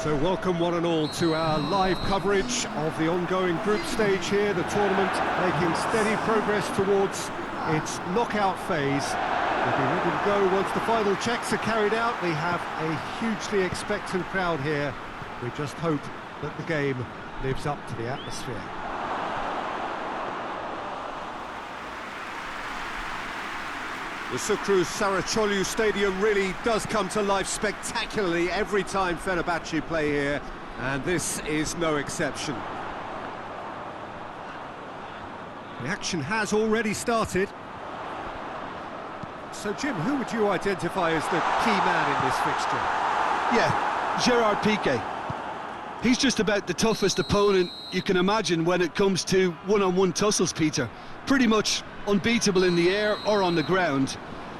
So welcome one and all to our live coverage of the ongoing group stage here, the tournament making steady progress towards its knockout phase. We'll be ready to go once the final checks are carried out. We have a hugely expectant crowd here. We just hope that the game lives up to the atmosphere. The Sucru Saracoğlu Stadium really does come to life spectacularly every time Fenerbahce play here, and this is no exception. The action has already started. So, Jim, who would you identify as the key man in this fixture? Yeah, Gerard Piqué. He's just about the toughest opponent you can imagine when it comes to one-on-one tussles, Peter. Pretty much unbeatable in the air or on the ground.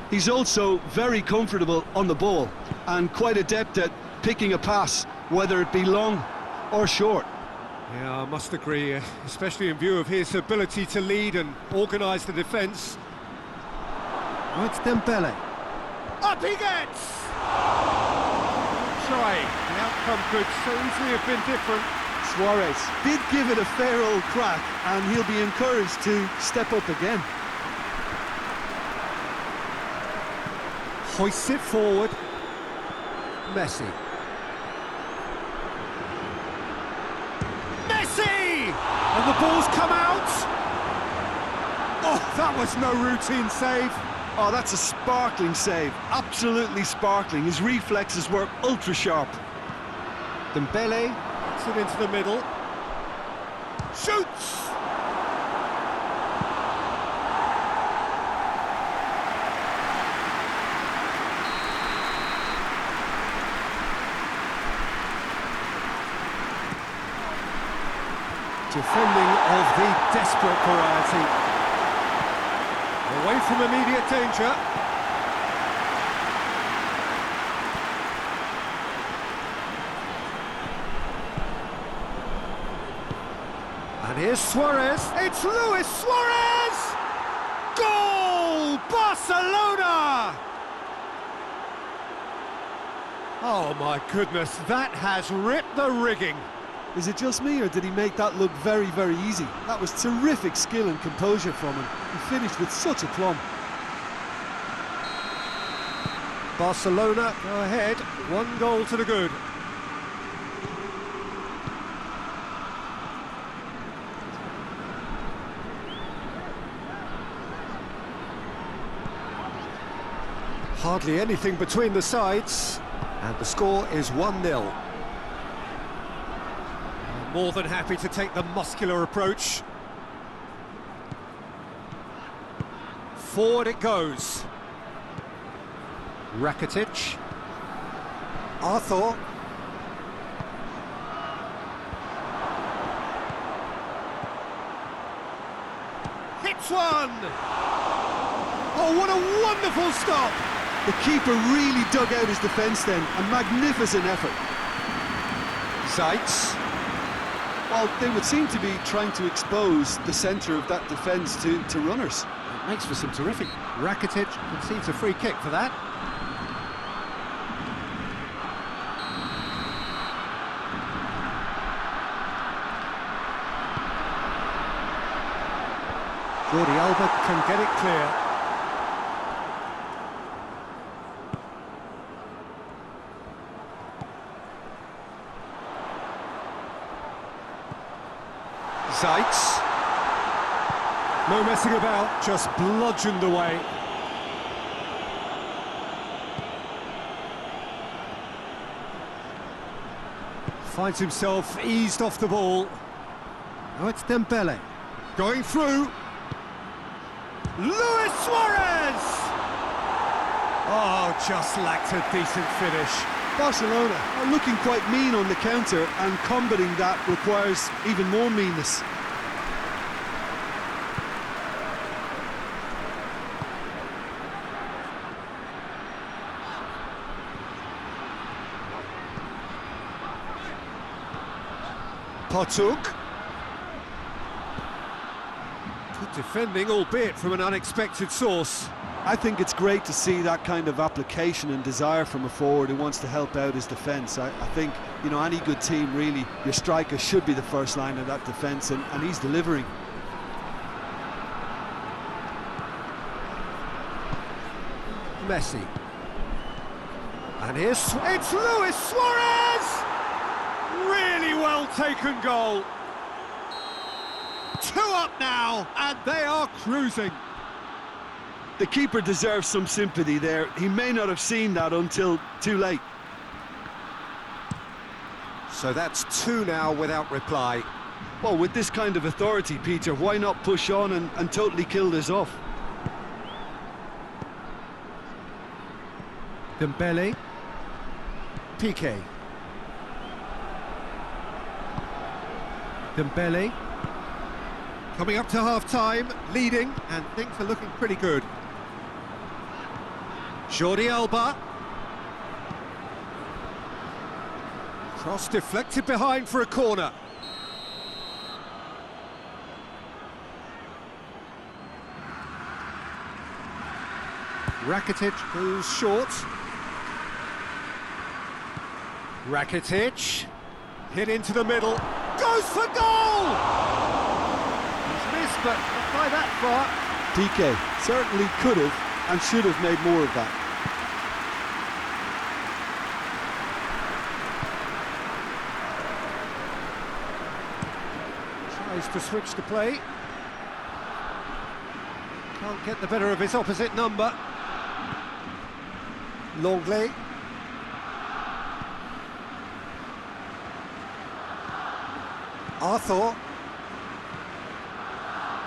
He's also very comfortable on the ball and quite adept at picking a pass, whether it be long or short. Yeah, I must agree, especially in view of his ability to lead and organise the defence. Oh, it's Dembele. Up he gets! Try. The outcome could so easily have been different. Suarez did give it a fair old crack, and he'll be encouraged to step up again. Hoists it forward. Messi. Messi! And the ball's come out! Oh, that was no routine save. Oh, that's a sparkling save. Absolutely sparkling. His reflexes were ultra sharp. Dembele puts it into the middle. Shoots! Defending of the desperate variety. Away from immediate danger. And here's Suarez. It's Luis Suarez! Goal! Barcelona! Oh my goodness, that has ripped the rigging. Is it just me, or did he make that look very, very easy? That was terrific skill and composure from him. He finished with such aplomb. Barcelona go ahead, 1 goal to the good. Hardly anything between the sides, and the score is 1-0. More than happy to take the muscular approach. Forward it goes. Rakitic. Arthur. Hits one! Oh, what a wonderful stop! The keeper really dug out his defence then. A magnificent effort. Zeitz. Well, they would seem to be trying to expose the centre of that defence to runners. It makes for some terrific. Rakitic concedes a free kick for that. Jordi Alba can get it clear. Zeitz. No messing about, just bludgeoned away. Finds himself eased off the ball. Now it's Dembele. Going through. Luis Suarez! Oh, just lacked a decent finish. Barcelona are looking quite mean on the counter, and combating that requires even more meanness. Partuk. Good defending, albeit from an unexpected source. I think it's great to see that kind of application and desire from a forward who wants to help out his defence. I think, you know, any good team, really, your striker should be the first line of that defence, and he's delivering. Messi. And it's Luis Suarez! Really well taken goal. 2 up now, and they are cruising. The keeper deserves some sympathy there. He may not have seen that until too late. So that's 2 now without reply. Well, with this kind of authority, Peter, why not push on and totally kill this off? Dembele. Piqué. Dembele. Coming up to half-time, leading, and things are looking pretty good. Jordi Alba. Cross deflected behind for a corner. Rakitic goes short. Rakitic. Hit into the middle. Goes for goal! He's missed, but not by that far. PK certainly could have and should have made more of that. Tries to switch the play. Can't get the better of his opposite number. Longley. Arthur.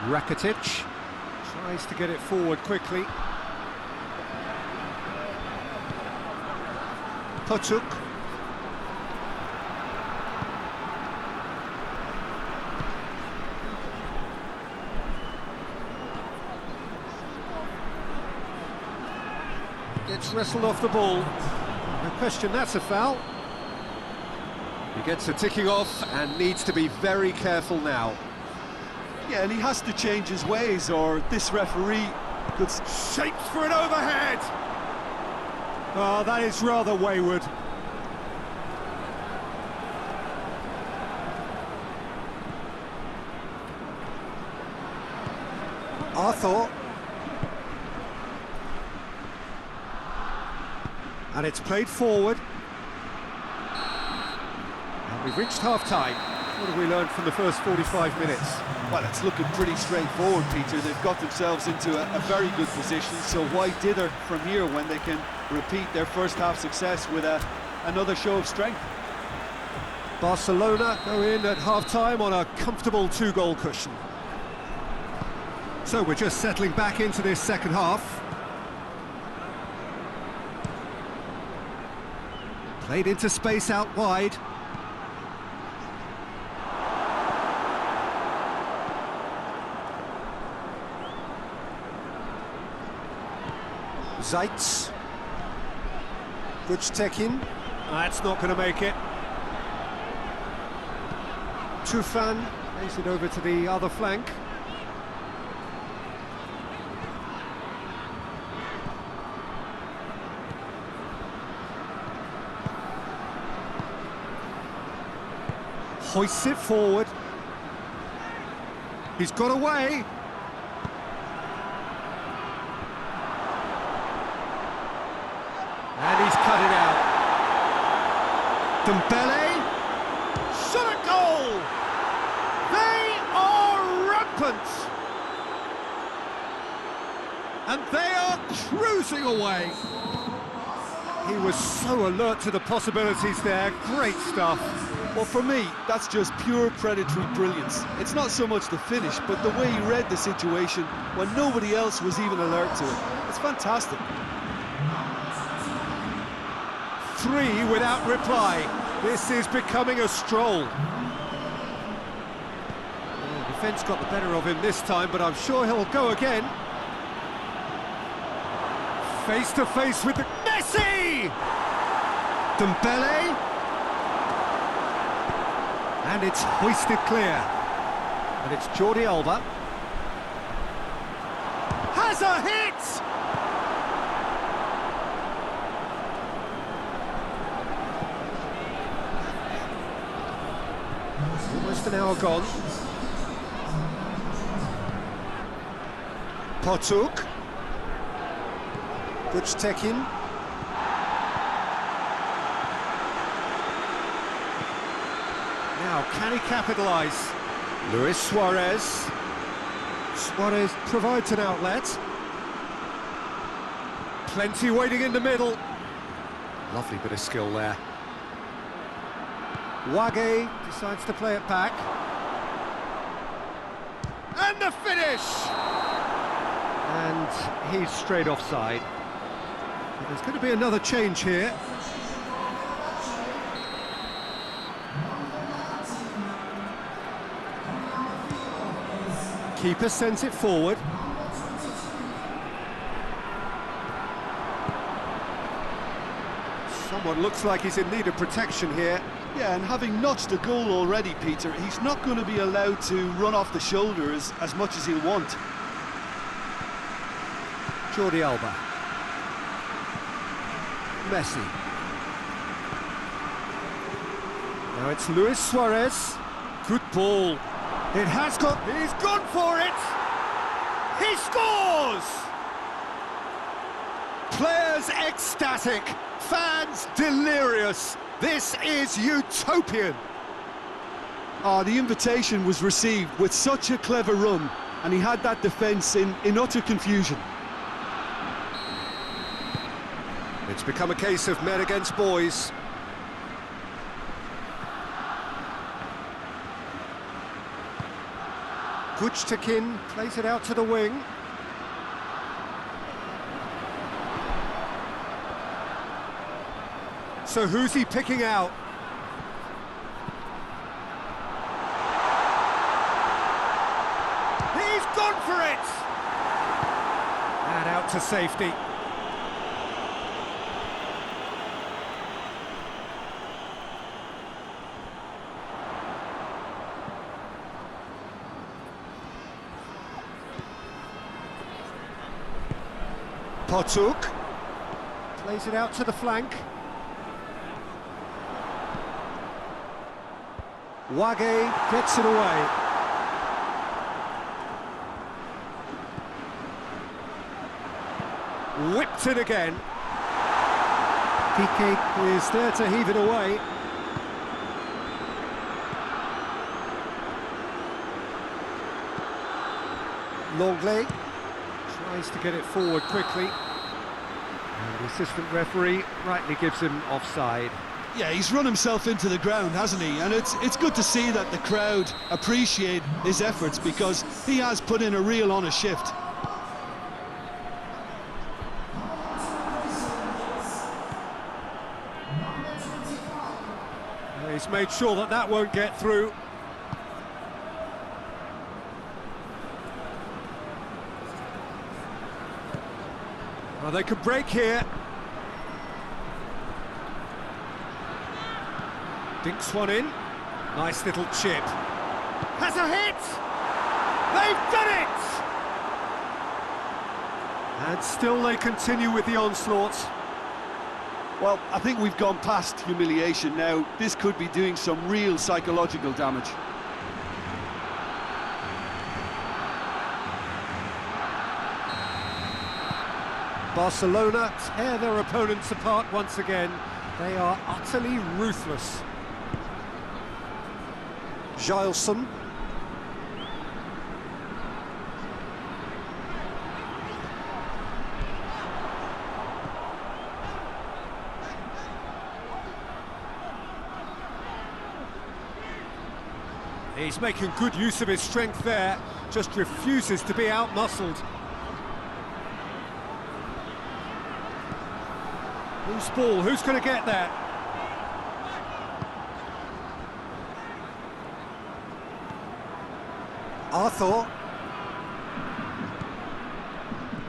Rakitic tries to get it forward quickly. Potuk. Gets wrestled off the ball. No question that's a foul. He gets a ticking off and needs to be very careful now. Yeah, and he has to change his ways, or this referee could... Shaped for an overhead! Oh, that is rather wayward. Arthur. And it's played forward. And we've reached half-time. What have we learned from the first 45 minutes? Well, it's looking pretty straightforward, Peter. They've got themselves into a very good position, so why dither from here when they can repeat their first-half success with another show of strength? Barcelona go in at half-time on a comfortable 2-goal cushion. So we're just settling back into this second half. Played into space out wide. Zaitz. Guchtekin. That's not going to make it. Tufan plays it over to the other flank. Hoists it forward. He's got away. And he's cut it out. Dembele. Shot at goal! They are rampant! And they are cruising away. He was so alert to the possibilities there. Great stuff. Well, for me, that's just pure predatory brilliance. It's not so much the finish, but the way he read the situation when nobody else was even alert to it. It's fantastic. 3 without reply. This is becoming a stroll. The defence got the better of him this time, but I'm sure he'll go again. Face to face with the Messi! Dembele. And it's hoisted clear. And it's Jordi Alba. Has a hit! an hour gone. Potuk. Tekin. Now, can he capitalise? Luis Suarez. Suarez provides an outlet. Plenty waiting in the middle. Lovely bit of skill there. Wage decides to play it back. And the finish! And he's straight offside. There's going to be another change here. Keeper sends it forward. Someone looks like he's in need of protection here. Yeah, and having notched a goal already, Peter, he's not going to be allowed to run off the shoulders as much as he'll want. Jordi Alba. Messi. Now it's Luis Suarez. Good ball. It has got... He's gone for it! He scores! Players ecstatic. Fans delirious. This is utopian. Oh, the invitation was received with such a clever run, and he had that defence in utter confusion. It's become a case of men against boys. Tekin plays it out to the wing. So who's he picking out? He's gone for it! And out to safety. Potuk plays it out to the flank. Wage gets it away. Whipped it again. Piqué is there to heave it away. Longley tries to get it forward quickly. And the assistant referee rightly gives him offside. Yeah, he's run himself into the ground, hasn't he? And it's good to see that the crowd appreciate his efforts, because he has put in a real honest shift. He's made sure that that won't get through. Well, they could break here. Dinks one in. Nice little chip. Has a hit! They've done it! And still they continue with the onslaught. Well, I think we've gone past humiliation now. This could be doing some real psychological damage. Barcelona tear their opponents apart once again. They are utterly ruthless. Gilson. He's making good use of his strength there, just refuses to be out-muscled. Loose ball, who's going to get there? Arthur.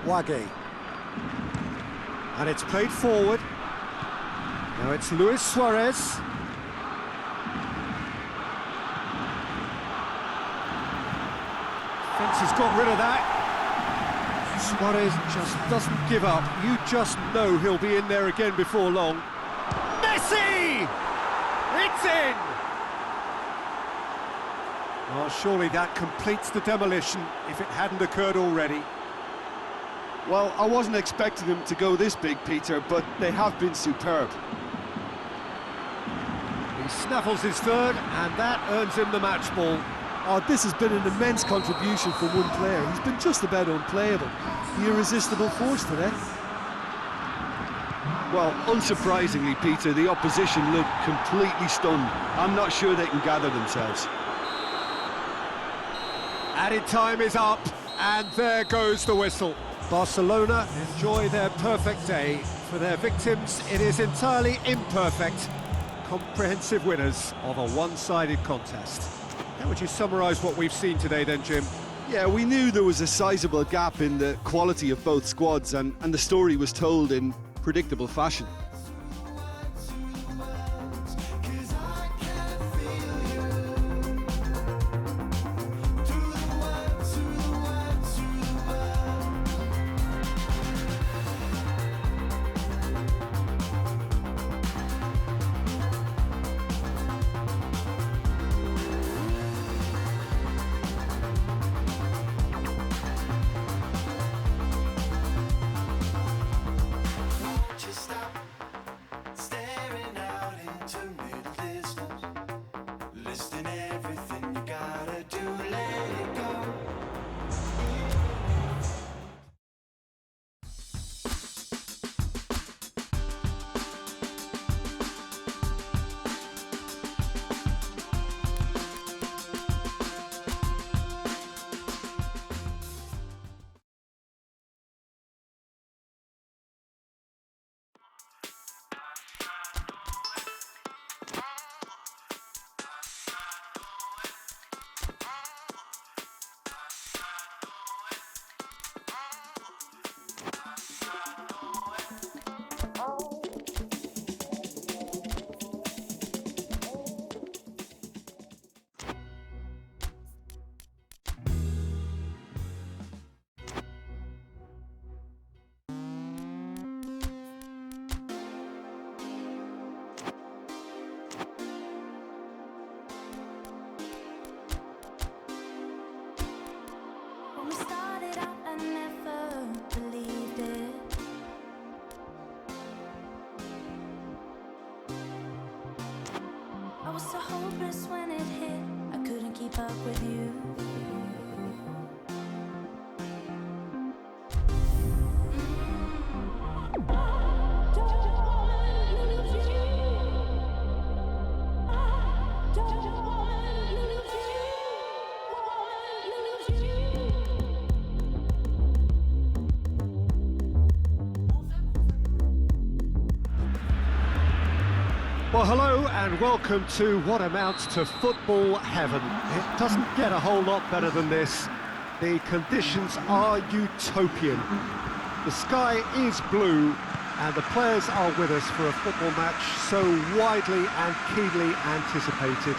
Wage. And it's played forward. Now it's Luis Suarez. Fence has got rid of that. Suarez just doesn't give up. You just know he'll be in there again before long. Messi! It's in! Oh, surely that completes the demolition if it hadn't occurred already. Well, I wasn't expecting them to go this big, Peter, but they have been superb. He snaffles his third, and that earns him the match ball. Oh, this has been an immense contribution from one player. He's been just about unplayable. The irresistible force today. Well, unsurprisingly, Peter, the opposition looked completely stunned. I'm not sure they can gather themselves. Added time is up, and there goes the whistle. Barcelona enjoy their perfect day. For their victims, it is entirely imperfect. Comprehensive winners of a one-sided contest. How would you summarise what we've seen today then, Jim? Yeah, we knew there was a sizable gap in the quality of both squads, and the story was told in predictable fashion. When we started out, I never believed it. I was so hopeless when it hit. I couldn't keep up with you. Well, hello and welcome to what amounts to football heaven. It doesn't get a whole lot better than this. The conditions are utopian. The sky is blue and the players are with us for a football match so widely and keenly anticipated.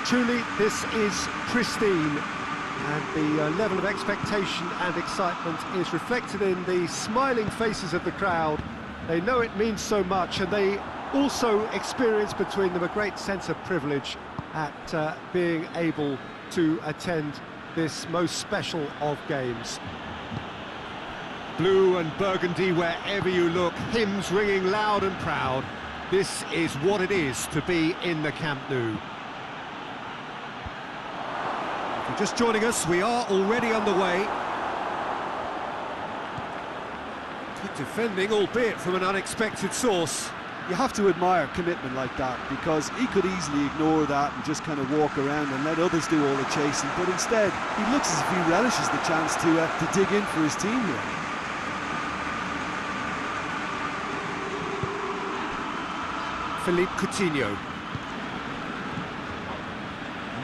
Truly, this is pristine, and the level of expectation and excitement is reflected in the smiling faces of the crowd. They know it means so much, and they also experience between them a great sense of privilege at being able to attend this most special of games. Blue and burgundy wherever you look, hymns ringing loud and proud. This is what it is to be in the Camp Nou. If you're just joining us, we are already underway. Good defending, albeit from an unexpected source. You have to admire commitment like that, because he could easily ignore that and just kind of walk around and let others do all the chasing, but instead he looks as if he relishes the chance to dig in for his team here. Philippe Coutinho.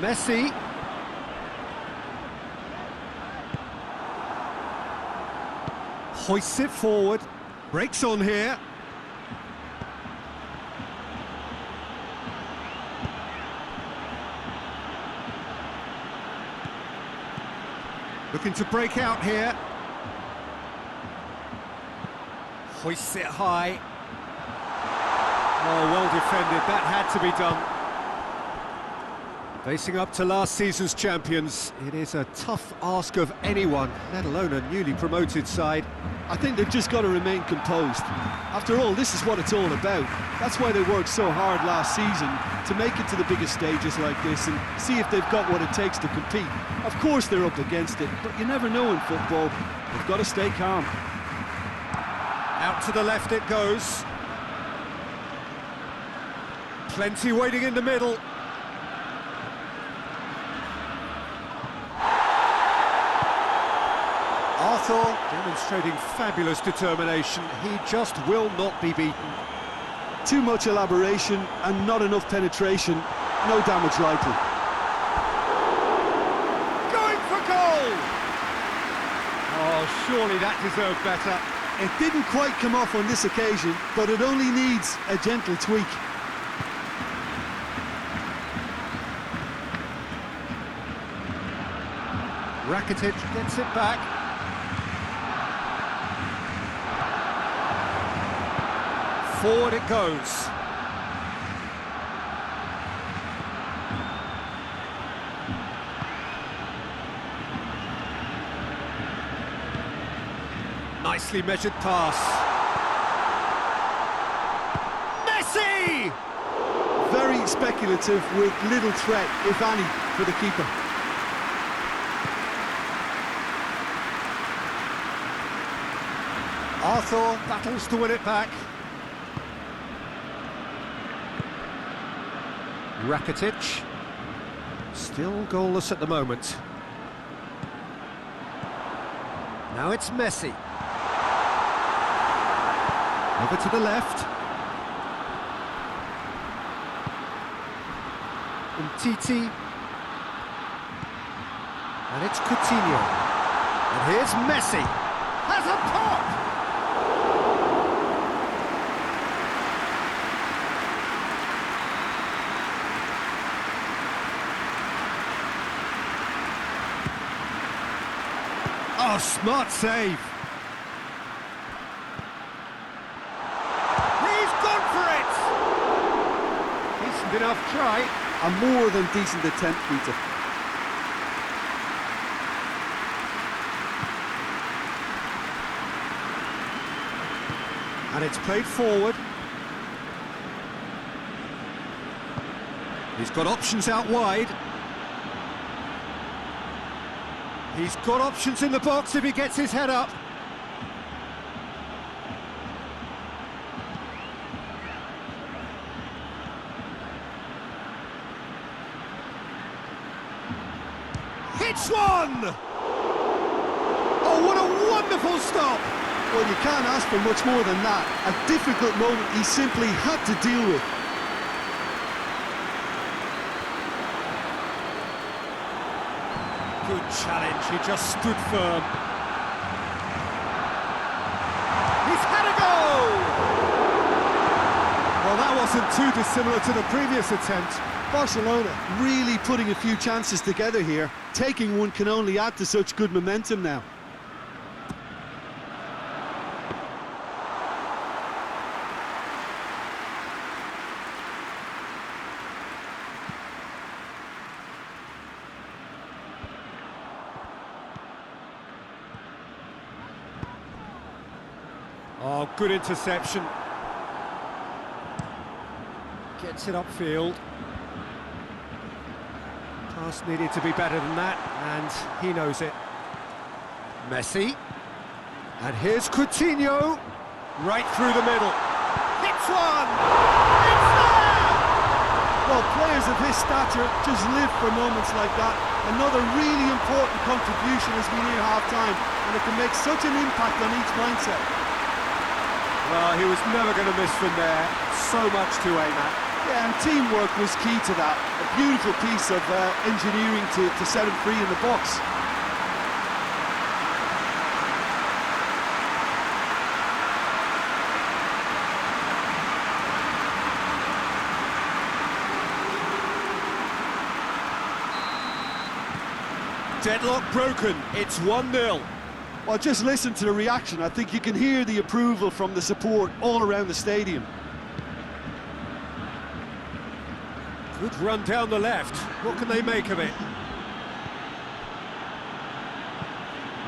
Messi. Hoists it forward, breaks on here. Looking to break out here. Hoists it high. Oh, well defended, that had to be done. Facing up to last season's champions, it is a tough ask of anyone, let alone a newly promoted side. I think they've just got to remain composed. After all, this is what it's all about. That's why they worked so hard last season, to make it to the biggest stages like this and see if they've got what it takes to compete. Of course they're up against it, but you never know in football. They've got to stay calm. Out to the left it goes. Plenty waiting in the middle. Arthur demonstrating fabulous determination. He just will not be beaten. Too much elaboration and not enough penetration. No damage likely. Going for goal! Oh, surely that deserved better. It didn't quite come off on this occasion, but it only needs a gentle tweak. Rakitic gets it back. Forward it goes. Nicely measured pass. Messi! Very speculative with little threat, if any, for the keeper. Arthur battles to win it back. Rakitic, still goalless at the moment. Now it's Messi. Over to the left. Umtiti. And it's Coutinho. And here's Messi. Has a pop! Oh, smart save. He's gone for it! Decent enough try. A more than decent attempt, Peter. And it's played forward. He's got options out wide. He's got options in the box if he gets his head up. Hits one! Oh, what a wonderful stop! Well, you can't ask for much more than that. A difficult moment he simply had to deal with. Good challenge, he just stood firm. He's had a go! Well, that wasn't too dissimilar to the previous attempt. Barcelona really putting a few chances together here. Taking one can only add to such good momentum now. Oh, good interception. Gets it upfield. Pass needed to be better than that, and he knows it. Messi. And here's Coutinho. Right through the middle. Hits one! It's there! Well, players of his stature just live for moments like that. Another really important contribution as we near half-time, and it can make such an impact on each mindset. Well, he was never going to miss from there. So much to aim at. Yeah, and teamwork was key to that. A beautiful piece of engineering to set him free in the box. Deadlock broken. It's 1-0. Well, just listen to the reaction. I think you can hear the approval from the support all around the stadium. Good run down the left. What can they make of it?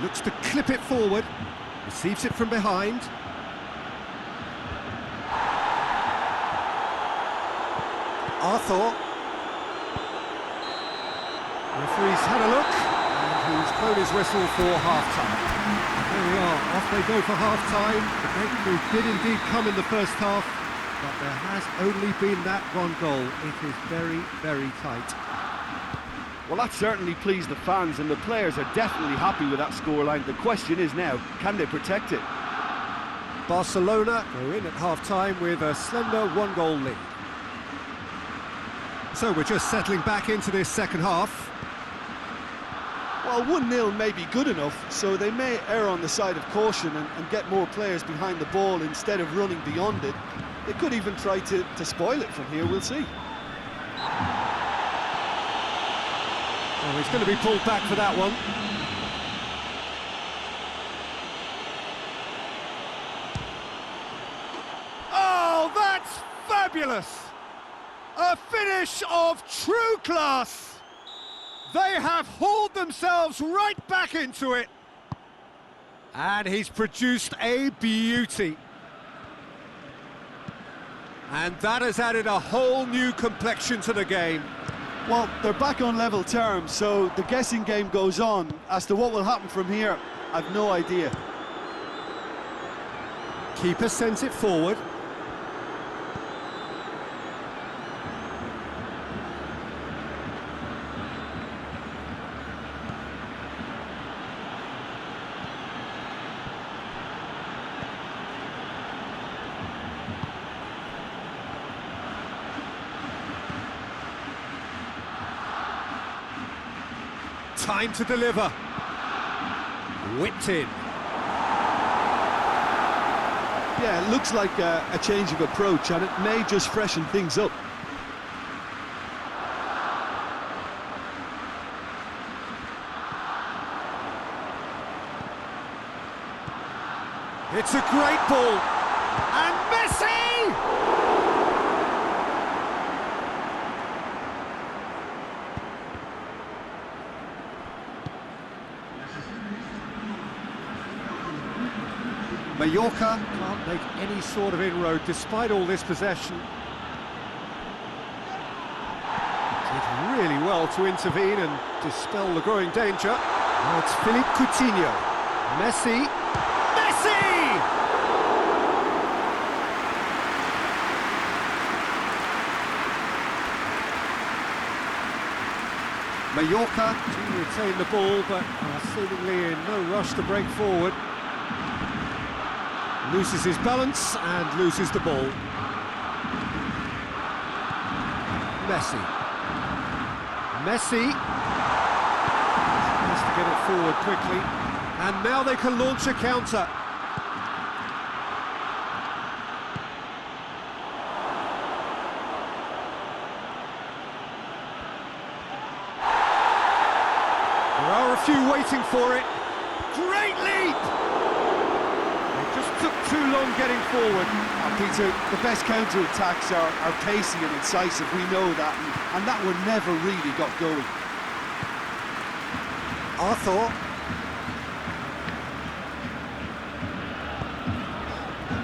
Looks to clip it forward. Receives it from behind. Arthur. Referee's had a look, and he's blown his whistle for half-time. There we are, off they go for half-time. The breakthrough did indeed come in the first half, but there has only been that one goal. It is very, very tight. Well, that certainly pleased the fans, and the players are definitely happy with that scoreline. The question is now, can they protect it? Barcelona go in at half-time with a slender one-goal lead. So we're just settling back into this second half. Well, 1-0 may be good enough, so they may err on the side of caution and get more players behind the ball instead of running beyond it. They could even try to spoil it from here, we'll see. Oh, he's going to be pulled back for that one. Oh, that's fabulous! A finish of true class! They have hauled themselves right back into it. And he's produced a beauty. And that has added a whole new complexion to the game. Well, they're back on level terms, so the guessing game goes on. As to what will happen from here, I've no idea. Keeper sends it forward. Time to deliver. Whipped in. Yeah, it looks like a change of approach, and it may just freshen things up. It's a great ball. And Messi! Mallorca can't make any sort of inroad despite all this possession. Did really well to intervene and dispel the growing danger. Now it's Philippe Coutinho. Messi. Messi! Mallorca do retain the ball, but are seemingly in no rush to break forward. Loses his balance and loses the ball. Messi. Messi has to get it forward quickly. And now they can launch a counter. There are a few waiting for it. Great leap! Took too long getting forward. Peter, the best counter-attacks are pacey and incisive, we know that, and that one never really got going. Arthur.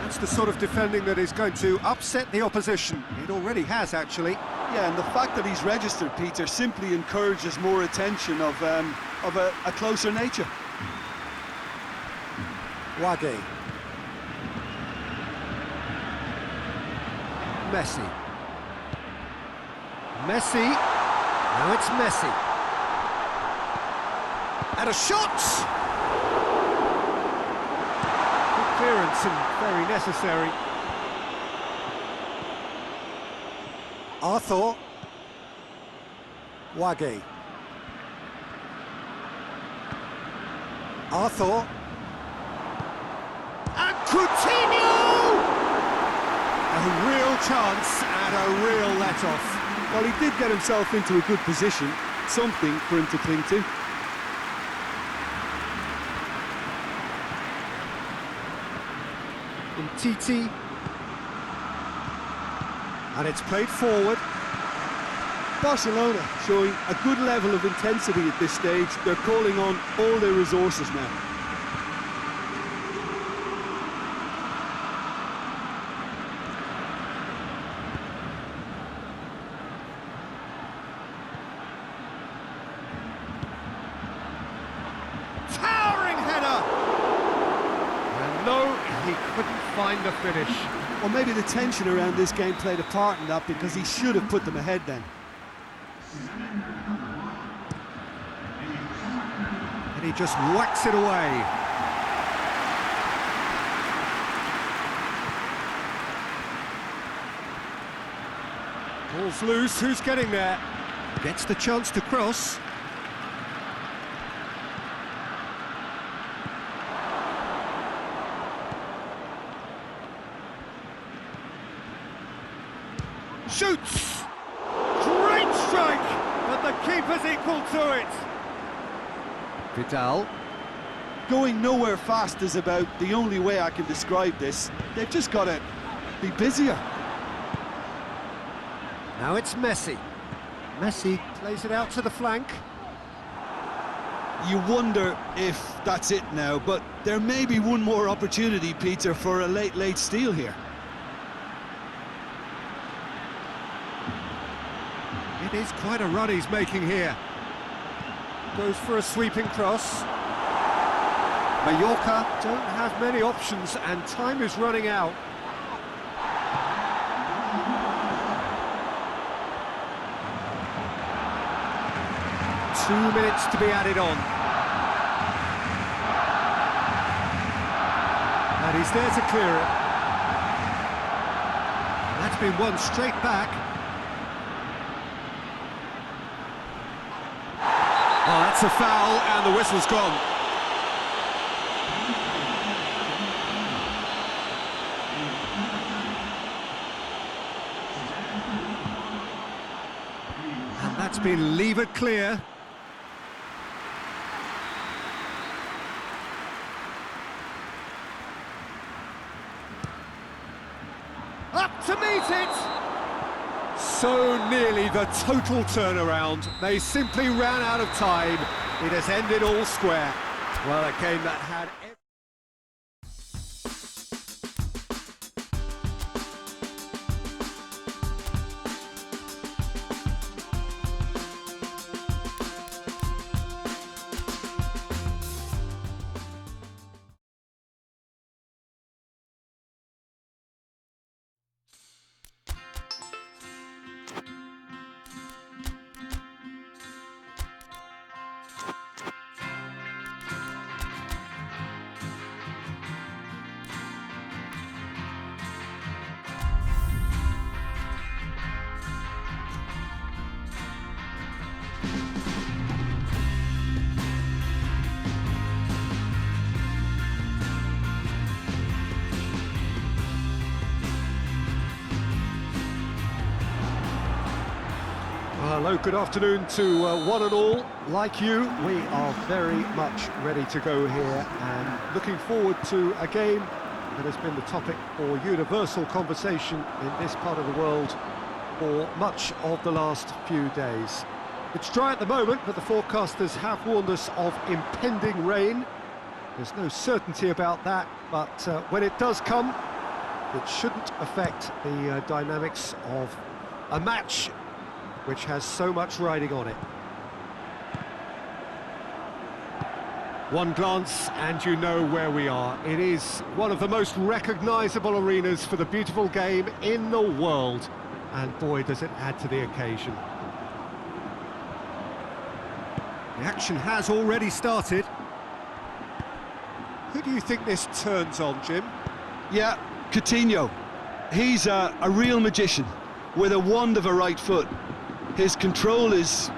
That's the sort of defending that is going to upset the opposition. It already has, actually. Yeah, and the fact that he's registered, Peter, simply encourages more attention of a closer nature. Wage. Messi. Messi. Now it's Messi. And a shot! Good clearance and very necessary. Arthur. Wage. Arthur. And Coutinho! A real chance and a real let-off. Well, he did get himself into a good position, something for him to cling to. Titi. And it's played forward. Barcelona showing a good level of intensity at this stage. They're calling on all their resources now. Towering header! And no, he couldn't find the finish. Or maybe the tension around this game played a part in that, because he should have put them ahead then. And he just whacks it away. Ball's loose, who's getting there? Gets the chance to cross. Shoots! Great strike! But the keeper's equal to it. Vidal. Going nowhere fast is about the only way I can describe this. They've just got to be busier. Now it's Messi. Messi plays it out to the flank. You wonder if that's it now, but there may be one more opportunity, Peter, for a late steal here. It is quite a run he's making here. Goes for a sweeping cross. Mallorca don't have many options and time is running out. Minutes to be added on. And he's there to clear it. And that's been won straight back. Oh, that's a foul, and the whistle's gone. And that's been levered clear. Up to meet it! So nearly the total turnaround. They simply ran out of time. It has ended all square. Well, a game that had... Hello, good afternoon to one and all. Like you, we are very much ready to go here and looking forward to a game that has been the topic for universal conversation in this part of the world for much of the last few days. It's dry at the moment, but the forecasters have warned us of impending rain. There's no certainty about that, but when it does come, it shouldn't affect the dynamics of a match which has so much riding on it. One glance and you know where we are. It is one of the most recognisable arenas for the beautiful game in the world. And boy, does it add to the occasion. The action has already started. Who do you think this turns on, Jim? Yeah, Coutinho. He's a real magician with a wand of a right foot. His control is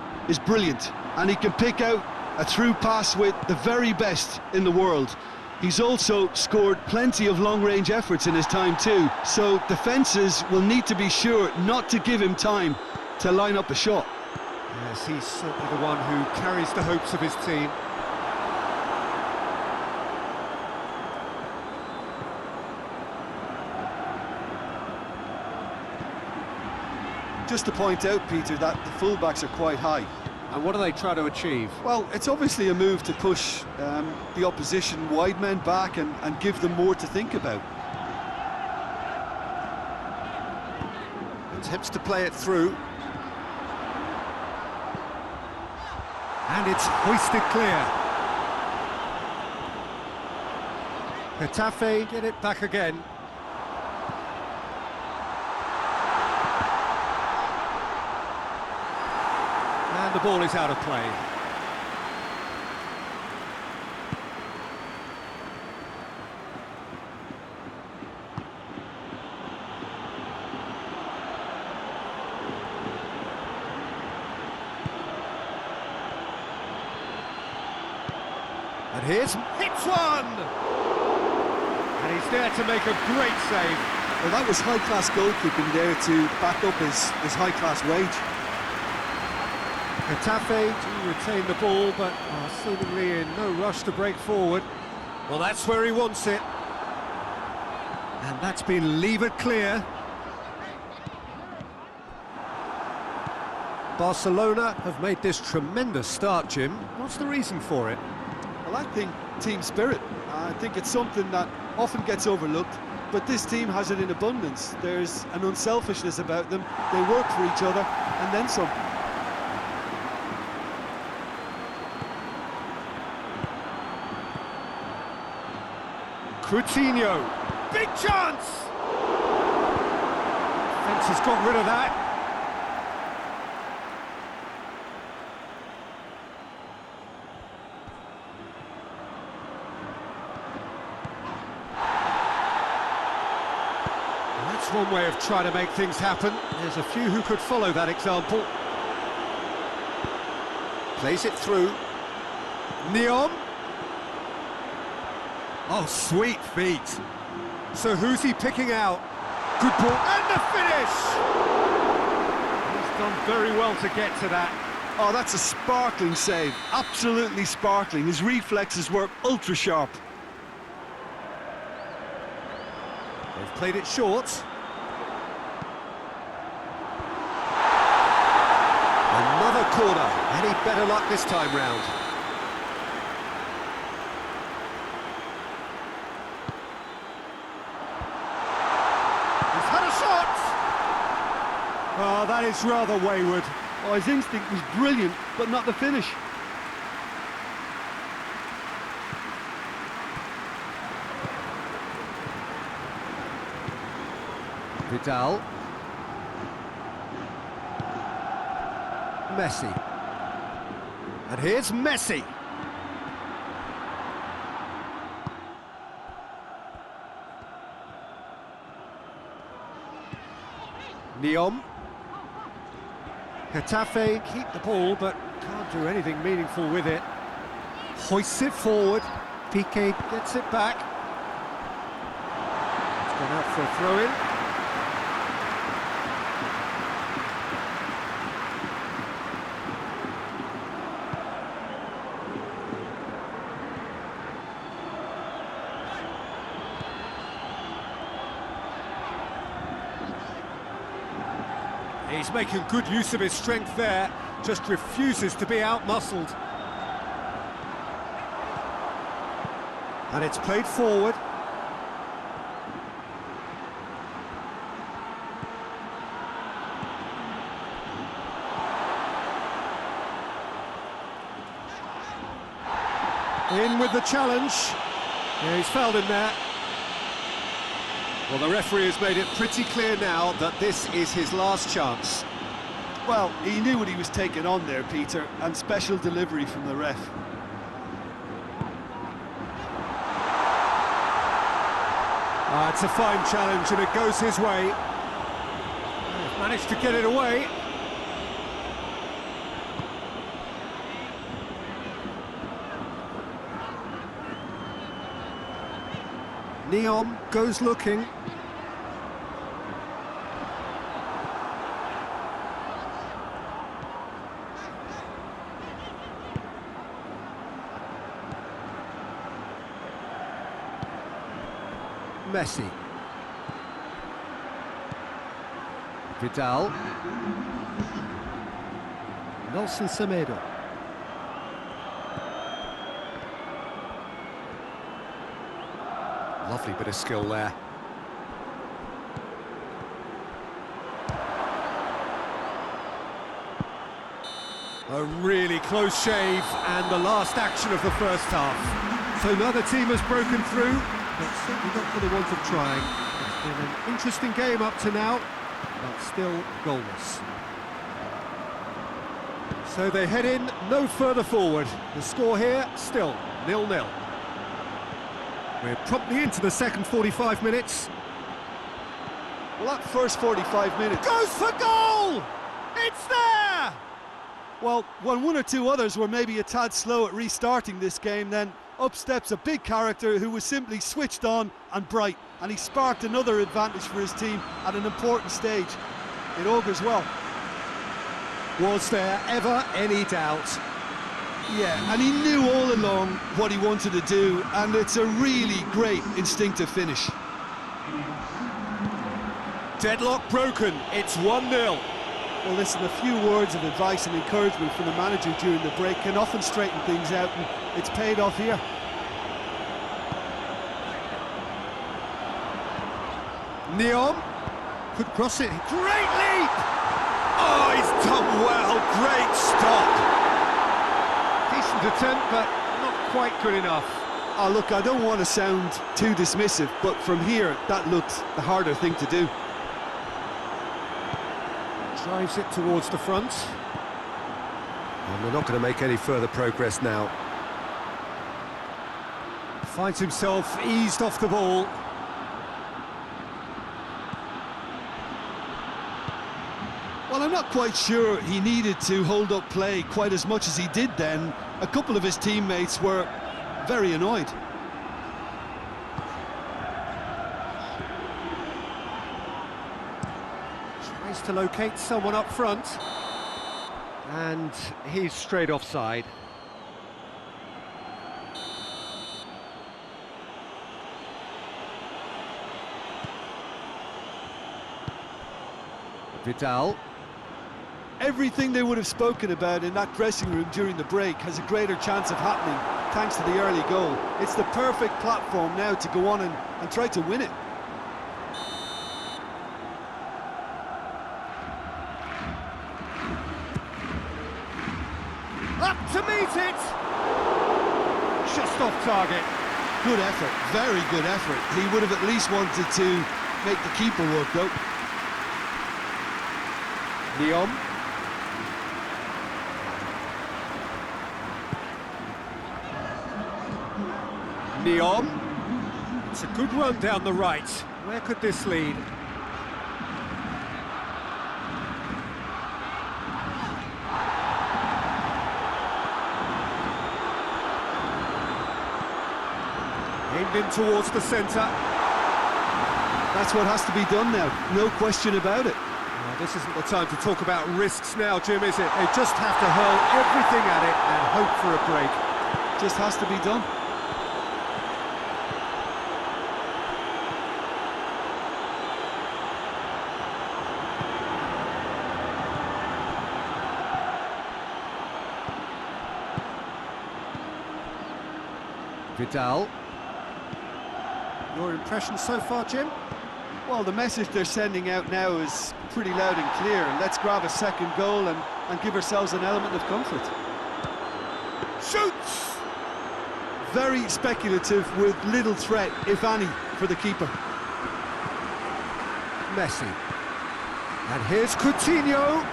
brilliant, and he can pick out a through pass with the very best in the world. He's also scored plenty of long-range efforts in his time too, so defences will need to be sure not to give him time to line up a shot. Yes, he's certainly the one who carries the hopes of his team. Just to point out, Peter, that the fullbacks are quite high. And what do they try to achieve? Well, it's obviously a move to push the opposition wide men back and give them more to think about. Attempts to play it through. And it's hoisted clear. Getafe get it back again. And the ball is out of play. And hits one! And he's there to make a great save. Well, that was high-class goalkeeping there to back up his high-class wage. Getafe do retain the ball, but are seemingly in no rush to break forward. Well, that's where he wants it. And that's been levered clear. Barcelona have made this tremendous start, Jim. What's the reason for it? Well, I think team spirit. I think it's something that often gets overlooked, but this team has it in abundance. There's an unselfishness about them. They work for each other, and then some. Coutinho, big chance! Fence has got rid of that. Well, that's one way of trying to make things happen. There's a few who could follow that example. Plays it through. Neom. Oh, sweet feet. So who's he picking out? Good ball, and the finish! He's done very well to get to that. Oh, that's a sparkling save. Absolutely sparkling. His reflexes were ultra sharp. They've played it short. Another corner. Any better luck this time round? Oh, that is rather wayward. Oh, his instinct was brilliant, but not the finish. Vidal. Messi. And here's Messi. Neom. Getafe keep the ball, but can't do anything meaningful with it. Hoists it forward. Piqué gets it back. It's gone out for a throw-in. He's making good use of his strength there, just refuses to be out-muscled. And it's played forward. In with the challenge. Yeah, he's fouled him there. Well, the referee has made it pretty clear now that this is his last chance. Well, he knew what he was taking on there, Peter, and special delivery from the ref. It's a fine challenge and it goes his way. He's managed to get it away. Neom goes looking. Messi. Vidal. Nelson Semedo. Lovely bit of skill there. A really close shave, and the last action of the first half. So neither team has broken through, but certainly not for the want of trying. It's been an interesting game up to now, but still goalless. So they head in no further forward. The score here, still 0-0. We're promptly into the second 45 minutes. Well, that first 45 minutes... Goes for goal! It's there! Well, when one or two others were maybe a tad slow at restarting this game, then up steps a big character who was simply switched on and bright, and he sparked another advantage for his team at an important stage. It augurs well. Was there ever any doubt? Yeah, and he knew all along what he wanted to do, and it's a really great instinctive finish. Deadlock broken, it's 1-0. Well, listen, a few words of advice and encouragement from the manager during the break can often straighten things out, and it's paid off here. Neom could cross it. Great leap! Oh, he's done well. Great stop. Decent attempt, but not quite good enough. Oh, look, I don't want to sound too dismissive, but from here, that looked the harder thing to do. Drives it towards the front. And we're not going to make any further progress now. Finds himself eased off the ball. Well, I'm not quite sure he needed to hold up play quite as much as he did then. A couple of his teammates were very annoyed. Tries to locate someone up front. And he's straight offside. Vidal. Everything they would have spoken about in that dressing room during the break has a greater chance of happening thanks to the early goal. It's the perfect platform now to go on and try to win it. Up to meet it! Just off target. Good effort, very good effort. He would have at least wanted to make the keeper work, though. Neom. Neom. It's a good run down the right. Where could this lead? Aimed in towards the centre. That's what has to be done now, no question about it. This isn't the time to talk about risks now, Jim, is it? They just have to hurl everything at it and hope for a break. Just has to be done. Vidal. Your impression so far, Jim? Well, the message they're sending out now is pretty loud and clear. Let's grab a second goal and give ourselves an element of comfort. Shoots! Very speculative with little threat, if any, for the keeper. Messi. And here's Coutinho.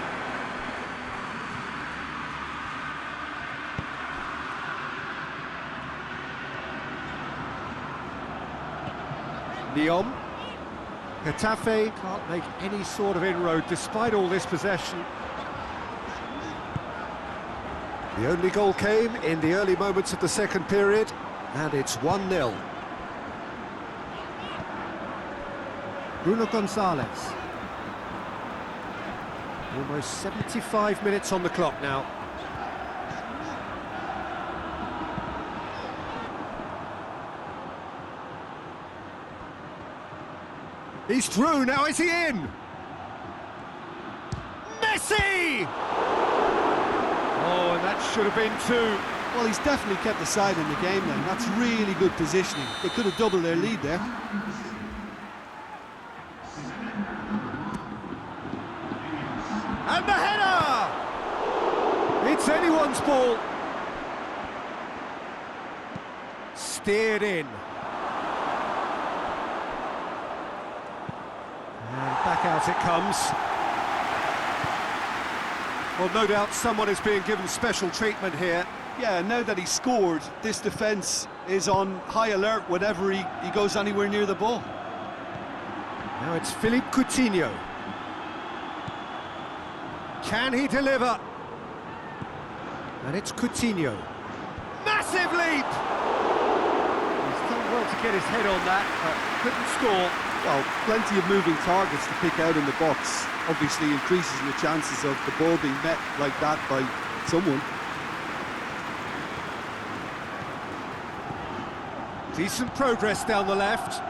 Neom. Getafe can't make any sort of inroad despite all this possession. The only goal came in the early moments of the second period, and it's 1-0. Bruno Gonzalez. Almost 75 minutes on the clock now. He's through, now is he in? Messi! Oh, and that should have been two. Well, he's definitely kept the side in the game then. That's really good positioning. They could have doubled their lead there. And the header! It's anyone's ball. Steered in. And back out it comes. Well, no doubt someone is being given special treatment here. Yeah, now that he scored, this defence is on high alert whenever he goes anywhere near the ball. Now it's Philippe Coutinho. Can he deliver? And it's Coutinho. Massive leap! He's done well to get his head on that, but couldn't score. Well, plenty of moving targets to pick out in the box. Obviously increases the chances of the ball being met like that by someone. Decent progress down the left.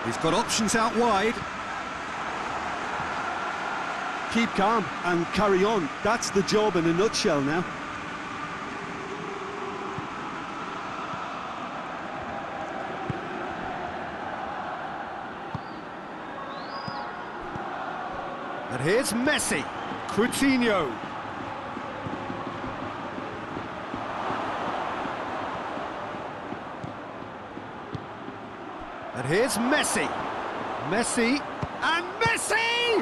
He's got options out wide. Keep calm and carry on. That's the job in a nutshell now. And here's Messi. Coutinho. And here's Messi. Messi. And Messi!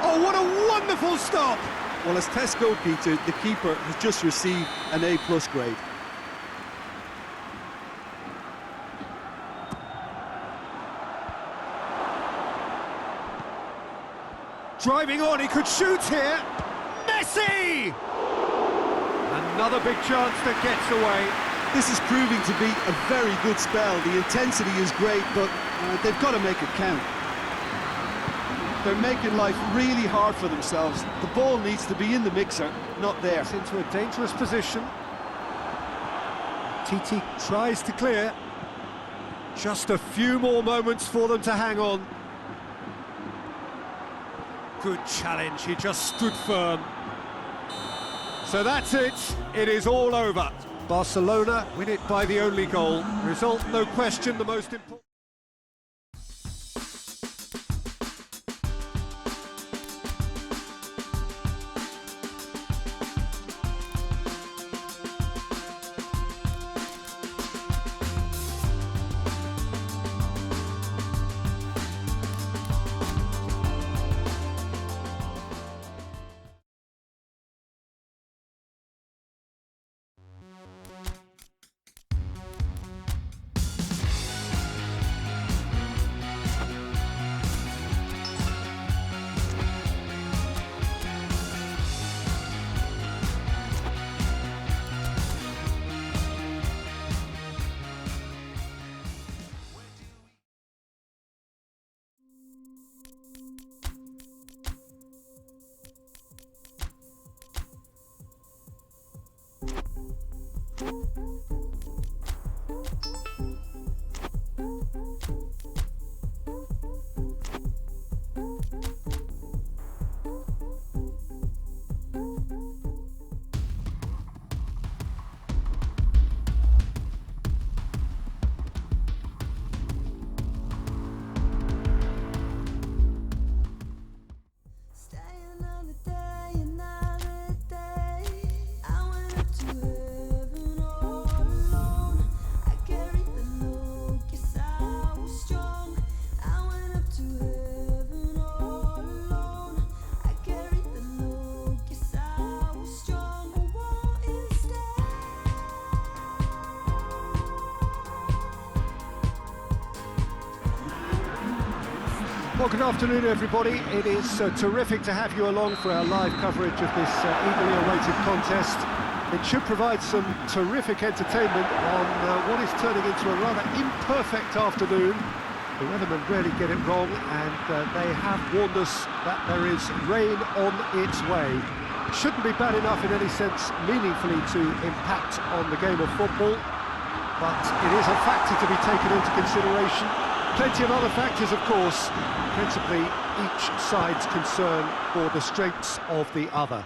Oh, what a wonderful stop! Well, as test goalkeeper, the keeper has just received an A+ grade. Driving on, he could shoot here. Messi! Another big chance that gets away. This is proving to be a very good spell. The intensity is great, but they've got to make it count. They're making life really hard for themselves. The ball needs to be in the mixer, not there. It's into a dangerous position. TT tries to clear. Just a few more moments for them to hang on. Good challenge, he just stood firm. So that's it, it is all over. Barcelona win it by the only goal. Result, no question, the most important. Well, good afternoon, everybody. It is terrific to have you along for our live coverage of this eagerly awaited contest. It should provide some terrific entertainment on what is turning into a rather imperfect afternoon. The weathermen rarely get it wrong, and they have warned us that there is rain on its way. Shouldn't be bad enough in any sense meaningfully to impact on the game of football, but it is a factor to be taken into consideration. Plenty of other factors, of course. Principally, each side's concern for the strengths of the other.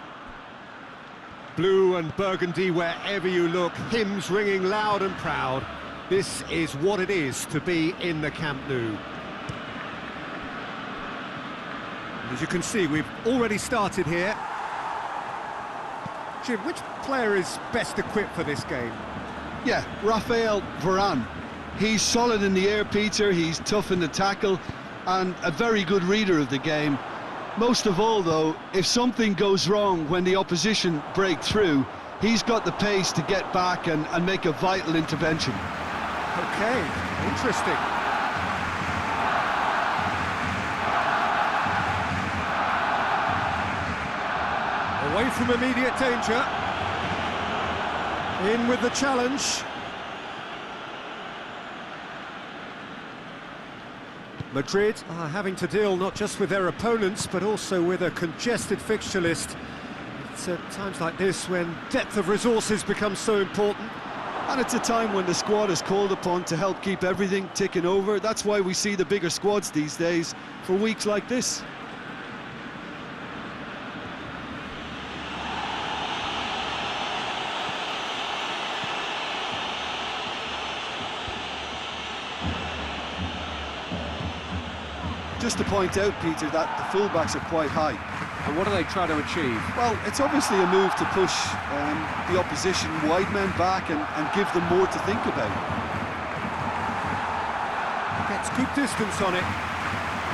Blue and burgundy wherever you look, hymns ringing loud and proud. This is what it is to be in the Camp Nou. As you can see, we've already started here. Jim, which player is best equipped for this game? Yeah, Rafael Varane. He's solid in the air, Peter, he's tough in the tackle, and a very good reader of the game. Most of all, though, if something goes wrong when the opposition break through, he's got the pace to get back and make a vital intervention. Okay, interesting. Away from immediate danger. In with the challenge. Madrid are having to deal not just with their opponents, but also with a congested fixture list. It's at times like this when depth of resources becomes so important. And it's a time when the squad is called upon to help keep everything ticking over. That's why we see the bigger squads these days for weeks like this. Just to point out, Peter, that the fullbacks are quite high. And what do they try to achieve? Well, it's obviously a move to push the opposition wide men back and give them more to think about. Gets good distance on it.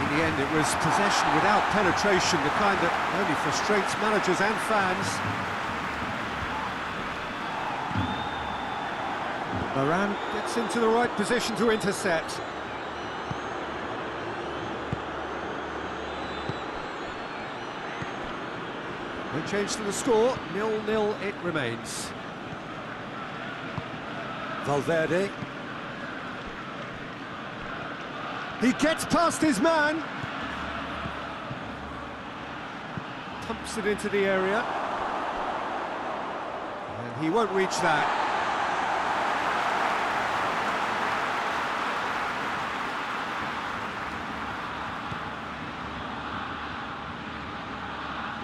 In the end, it was possession without penetration, the kind that only frustrates managers and fans. Varane gets into the right position to intercept. No change to the score, 0-0 it remains. Valverde. He gets past his man. Pumps it into the area. And he won't reach that.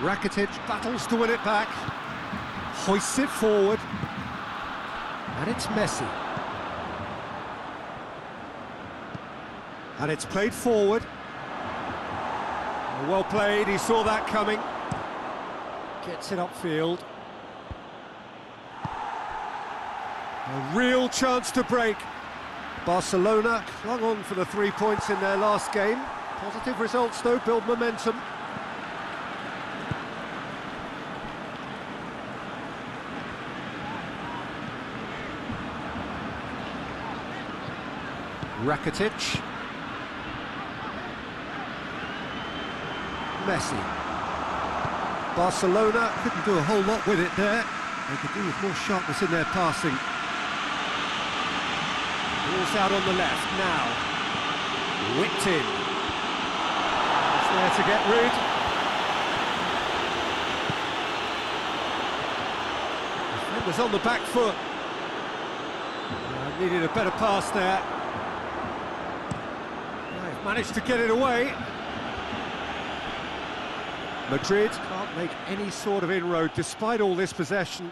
Rakitic battles to win it back, hoists it forward, and it's Messi. And it's played forward. Well played, he saw that coming. Gets it upfield. A real chance to break. Barcelona clung on for the 3 points in their last game. Positive results though, build momentum. Rakitic. Messi. Barcelona couldn't do a whole lot with it there. They could do with more sharpness in their passing. Ball's out on the left now. Whipped in. It's there to get rid. Defender's on the back foot. Needed a better pass there. They've managed to get it away. Madrid can't make any sort of inroad despite all this possession.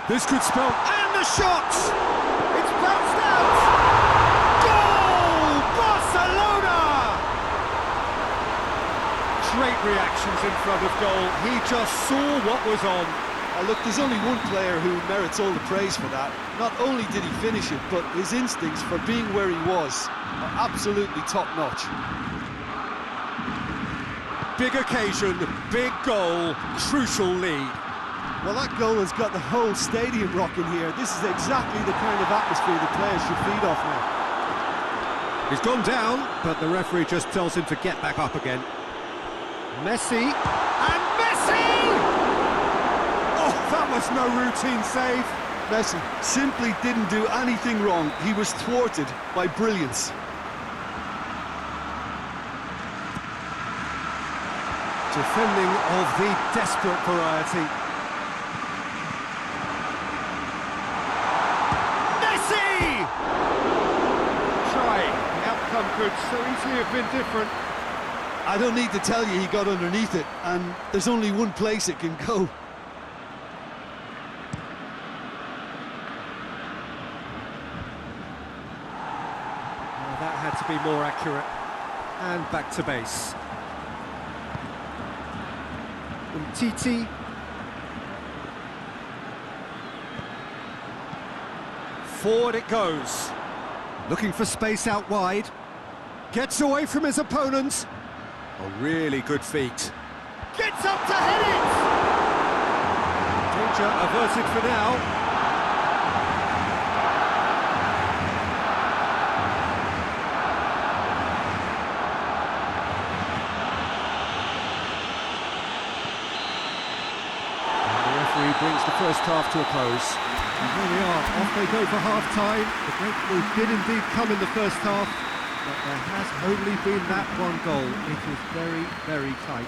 This could spell... And the shot! It's bounced out! Goal! Barcelona! Great reactions in front of goal. He just saw what was on. Look, there's only one player who merits all the praise for that. Not only did he finish it, but his instincts for being where he was are absolutely top-notch. Big occasion, big goal, crucial lead. Well, that goal has got the whole stadium rocking here. This is exactly the kind of atmosphere the players should feed off now. He's gone down, but the referee just tells him to get back up again. Messi, and Messi! Oh, that was no routine save. Messi simply didn't do anything wrong. He was thwarted by brilliance. Defending of the desperate variety. Messi! Trying. The outcome could so easily have been different. I don't need to tell you he got underneath it, and there's only one place it can go. Well, that had to be more accurate. And back to base. Titi. Forward it goes. Looking for space out wide. Gets away from his opponents. A really good feat. Gets up to hit it! Danger averted for now. Brings the first half to a close. And here we are, off they go for half-time. The breakthrough did indeed come in the first half, but there has only been that one goal. It is very, very tight.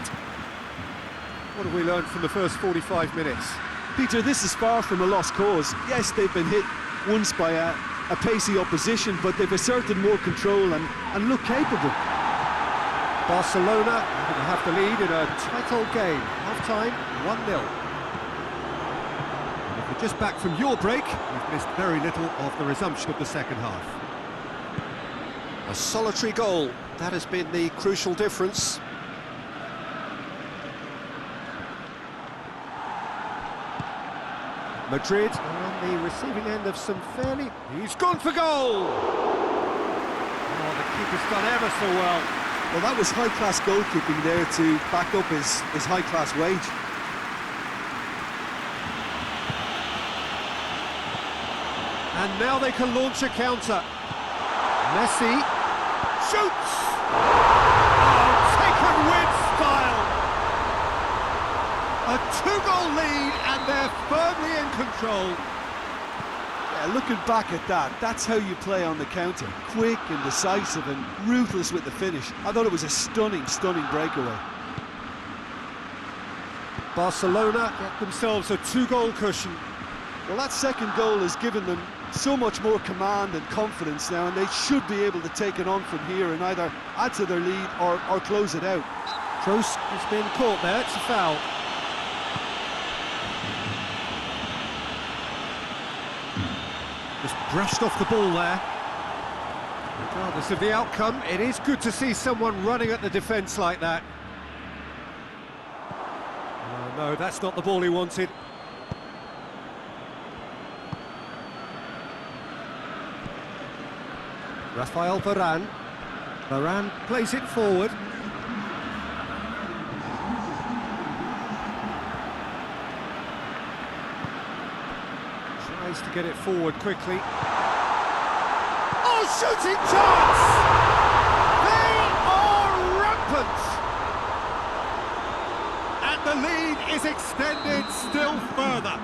What have we learned from the first 45 minutes? Peter, this is far from a lost cause. Yes, they've been hit once by a pacey opposition, but they've asserted more control and look capable. Barcelona will have the lead in a tight old game. Half-time, 1-0. Just back from your break, you've missed very little of the resumption of the second half. A solitary goal, that has been the crucial difference. Madrid are on the receiving end of some fairly... He's gone for goal! Oh, the keeper's done ever so well. Well, that was high-class goalkeeping there to back up his high-class wage. And now they can launch a counter. Messi shoots! Oh, taken with style! A two-goal lead and they're firmly in control. Yeah, looking back at that, that's how you play on the counter. Quick and decisive and ruthless with the finish. I thought it was a stunning, stunning breakaway. Barcelona get themselves a two-goal cushion. Well, that second goal has given them so much more command and confidence now, and they should be able to take it on from here and either add to their lead or close it out. Kroos has been caught there, it's a foul. Just brushed off the ball there. Regardless of the outcome, it is good to see someone running at the defence like that. Oh, no, that's not the ball he wanted. Varane. Varane plays it forward. Tries to get it forward quickly. Oh, shooting chance! They are rampant! And the lead is extended still further.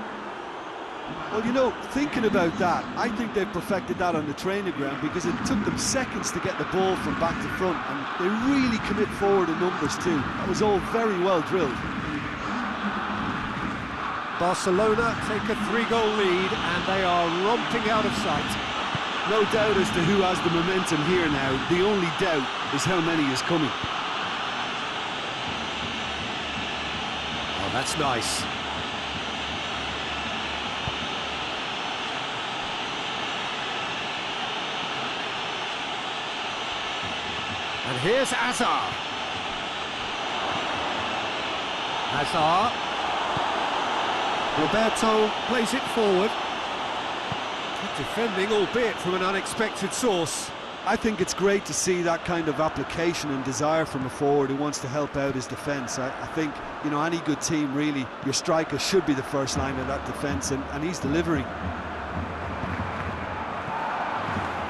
Well, you know, thinking about that, I think they've perfected that on the training ground because it took them seconds to get the ball from back to front, and they really commit forward in numbers too. That was all very well drilled. Barcelona take a three-goal lead and they are romping out of sight. No doubt as to who has the momentum here now. The only doubt is how many is coming. Oh, that's nice. And here's Hazard. Roberto plays it forward. Good defending, albeit from an unexpected source. I think it's great to see that kind of application and desire from a forward who wants to help out his defence. I think, you know, any good team, really, your striker should be the first line of that defence, and he's delivering.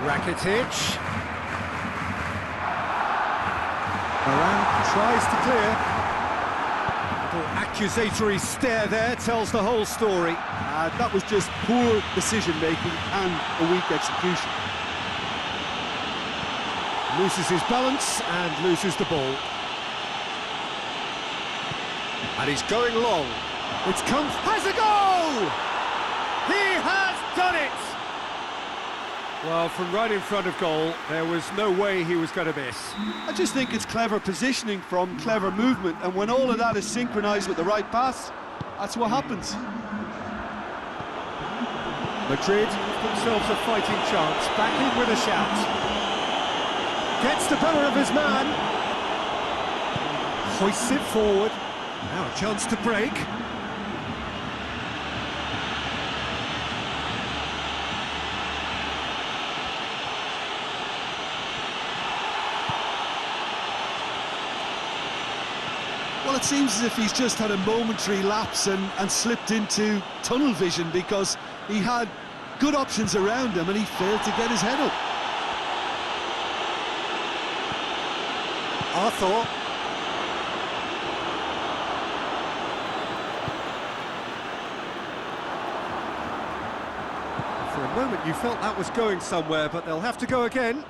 Rakitic. Varane tries to clear. The accusatory stare there tells the whole story. That was just poor decision-making and a weak execution. Loses his balance and loses the ball. And he's going long. It's come... Has a goal! He has done it! Well, from right in front of goal, there was no way he was going to miss. I just think it's clever positioning from clever movement, and when all of that is synchronised with the right pass, that's what happens. Madrid give themselves a fighting chance, back in with a shout. Gets the better of his man. Hoists it forward. Now a chance to break. Well, it seems as if he's just had a momentary lapse and slipped into tunnel vision, because he had good options around him and he failed to get his head up. Arthur. For a moment you felt that was going somewhere, but they'll have to go again.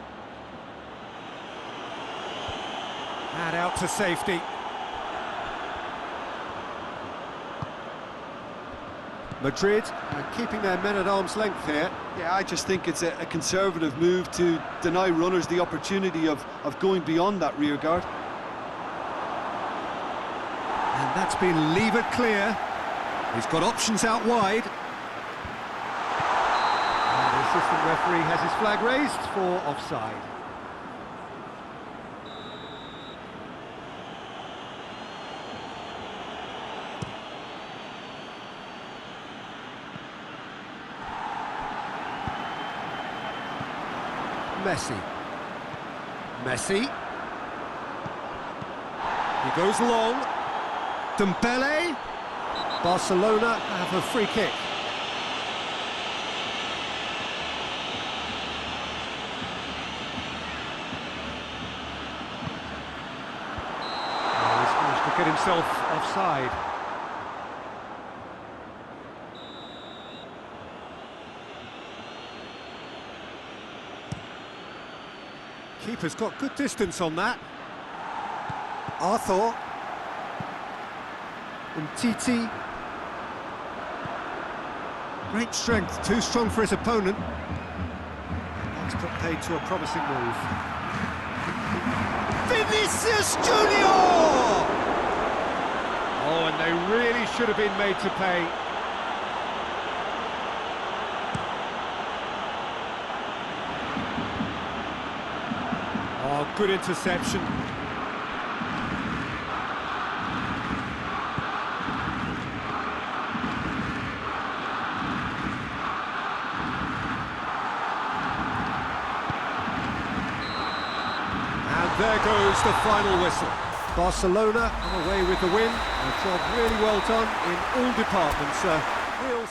And out to safety. Madrid keeping their men at arm's length here. Yeah, I just think it's a conservative move to deny runners the opportunity of going beyond that rear guard. And that's been levered clear. He's got options out wide. And the assistant referee has his flag raised for offside. Messi. He goes long. Dembele. Barcelona have a free kick. He's managed to get himself offside. Keeper's got good distance on that. Arthur. And Titi. Great strength, too strong for his opponent. That's put paid to a promising move. Vinicius Junior! Oh, and they really should have been made to pay. Oh, good interception. And there goes the final whistle. Barcelona come away with the win. A job really well done in all departments. Real